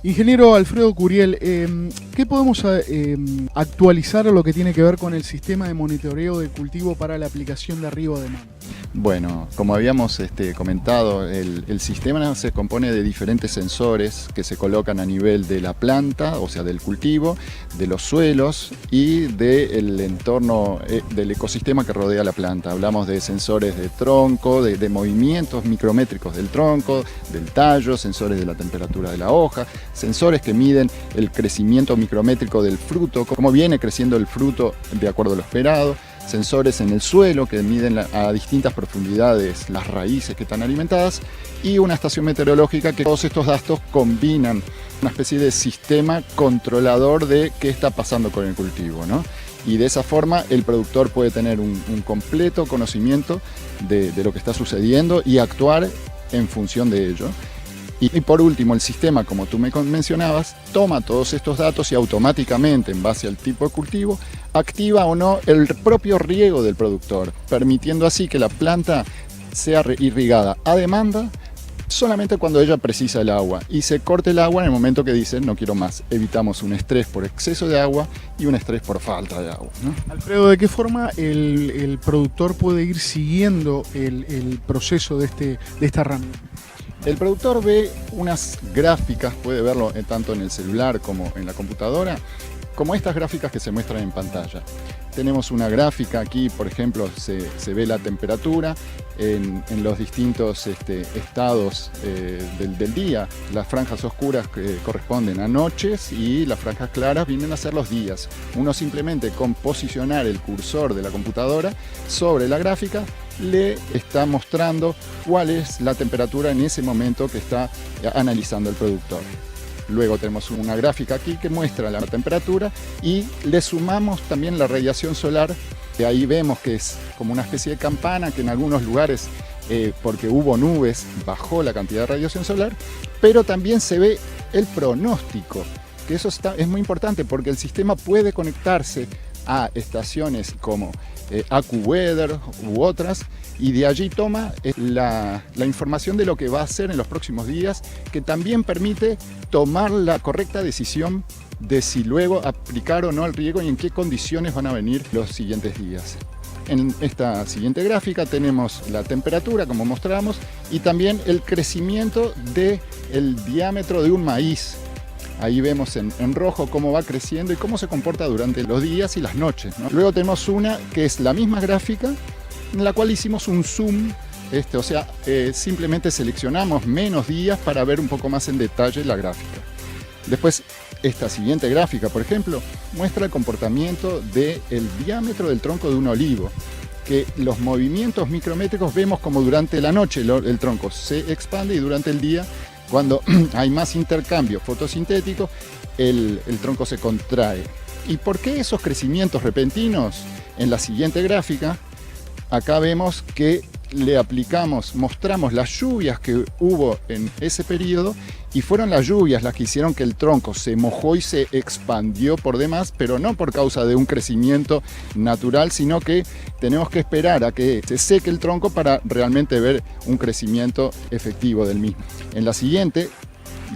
Ingeniero Alfredo Curiel, ¿qué podemos actualizar a lo que tiene que ver con el sistema de monitoreo de cultivo para la aplicación de riego de mano? Bueno, como habíamos comentado, el sistema se compone de diferentes sensores que se colocan a nivel de la planta, o sea, del cultivo, de los suelos y del entorno del ecosistema que rodea la planta. Hablamos de sensores de tronco, de movimientos micrométricos del tronco, del tallo, sensores de la temperatura de la hoja, sensores que miden el crecimiento micrométrico del fruto, cómo viene creciendo el fruto de acuerdo a lo esperado, sensores en el suelo que miden a distintas profundidades las raíces que están alimentadas y una estación meteorológica que todos estos datos combinan una especie de sistema controlador de qué está pasando con el cultivo, ¿no? Y de esa forma el productor puede tener un completo conocimiento de lo que está sucediendo y actuar en función de ello. Y por último, el sistema, como tú me mencionabas, toma todos estos datos y automáticamente, en base al tipo de cultivo, activa o no el propio riego del productor, permitiendo así que la planta sea irrigada a demanda solamente cuando ella precisa el agua y se corte el agua en el momento que dice no quiero más. Evitamos un estrés por exceso de agua y un estrés por falta de agua, ¿no? Alfredo, ¿de qué forma el productor puede ir siguiendo el proceso de esta herramienta? El productor ve unas gráficas, puede verlo tanto en el celular como en la computadora, como estas gráficas que se muestran en pantalla. Tenemos una gráfica aquí, por ejemplo, se ve la temperatura en los distintos estados del día. Las franjas oscuras corresponden a noches y las franjas claras vienen a ser los días. Uno simplemente con posicionar el cursor de la computadora sobre la gráfica le está mostrando cuál es la temperatura en ese momento que está analizando el productor. Luego tenemos una gráfica aquí que muestra la temperatura y le sumamos también la radiación solar. De ahí vemos que es como una especie de campana que en algunos lugares, porque hubo nubes, bajó la cantidad de radiación solar, pero también se ve el pronóstico, que eso es muy importante porque el sistema puede conectarse a estaciones como AccuWeather u otras y de allí toma la información de lo que va a hacer en los próximos días, que también permite tomar la correcta decisión de si luego aplicar o no el riego y en qué condiciones van a venir los siguientes días. En esta siguiente gráfica tenemos la temperatura, como mostrábamos, y también el crecimiento del diámetro de un maíz. Ahí vemos en rojo cómo va creciendo y cómo se comporta durante los días y las noches, ¿no? Luego tenemos una que es la misma gráfica, en la cual hicimos un zoom, o sea, simplemente seleccionamos menos días para ver un poco más en detalle la gráfica. Después, esta siguiente gráfica, por ejemplo, muestra el comportamiento del diámetro del tronco de un olivo, que los movimientos micrométricos vemos como durante la noche el tronco se expande y durante el día, cuando hay más intercambio fotosintético, el tronco se contrae. ¿Y por qué esos crecimientos repentinos? En la siguiente gráfica, acá vemos que le aplicamos, mostramos las lluvias que hubo en ese periodo y fueron las lluvias las que hicieron que el tronco se mojó y se expandió por demás, pero no por causa de un crecimiento natural, sino que tenemos que esperar a que se seque el tronco para realmente ver un crecimiento efectivo del mismo. En la siguiente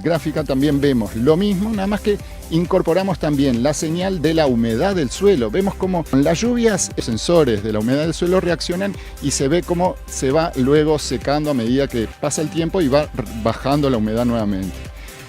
gráfica también vemos lo mismo, nada más que incorporamos también la señal de la humedad del suelo. Vemos cómo con las lluvias los sensores de la humedad del suelo reaccionan y se ve cómo se va luego secando a medida que pasa el tiempo y va bajando la humedad nuevamente.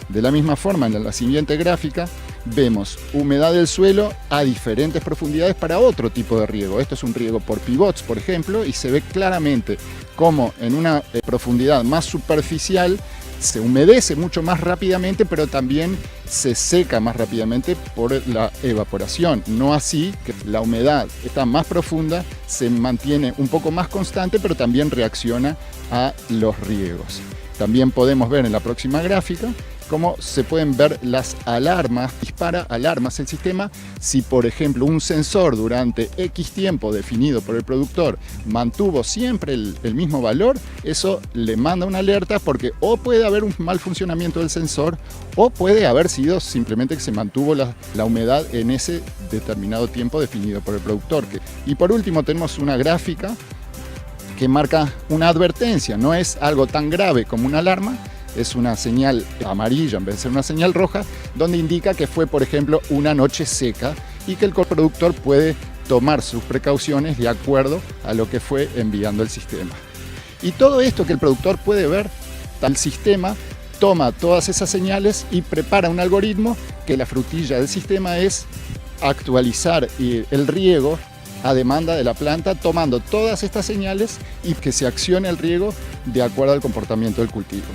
De la misma forma, en la siguiente gráfica vemos humedad del suelo a diferentes profundidades para otro tipo de riego. Esto es un riego por pivots, por ejemplo, y se ve claramente cómo en una profundidad más superficial se humedece mucho más rápidamente, pero también se seca más rápidamente por la evaporación. No así que la humedad está más profunda, se mantiene un poco más constante, pero también reacciona a los riegos. También podemos ver en la próxima gráfica cómo se pueden ver las alarmas, dispara alarmas el sistema. Si por ejemplo un sensor durante X tiempo definido por el productor mantuvo siempre el mismo valor, eso le manda una alerta porque o puede haber un mal funcionamiento del sensor o puede haber sido simplemente que se mantuvo la humedad en ese determinado tiempo definido por el productor. Y por último tenemos una gráfica que marca una advertencia, no es algo tan grave como una alarma, es una señal amarilla en vez de ser una señal roja, donde indica que fue, por ejemplo, una noche seca y que el coproductor puede tomar sus precauciones de acuerdo a lo que fue enviando el sistema. Y todo esto que el productor puede ver, el sistema toma todas esas señales y prepara un algoritmo que la frutilla del sistema es actualizar el riego a demanda de la planta, tomando todas estas señales y que se accione el riego de acuerdo al comportamiento del cultivo.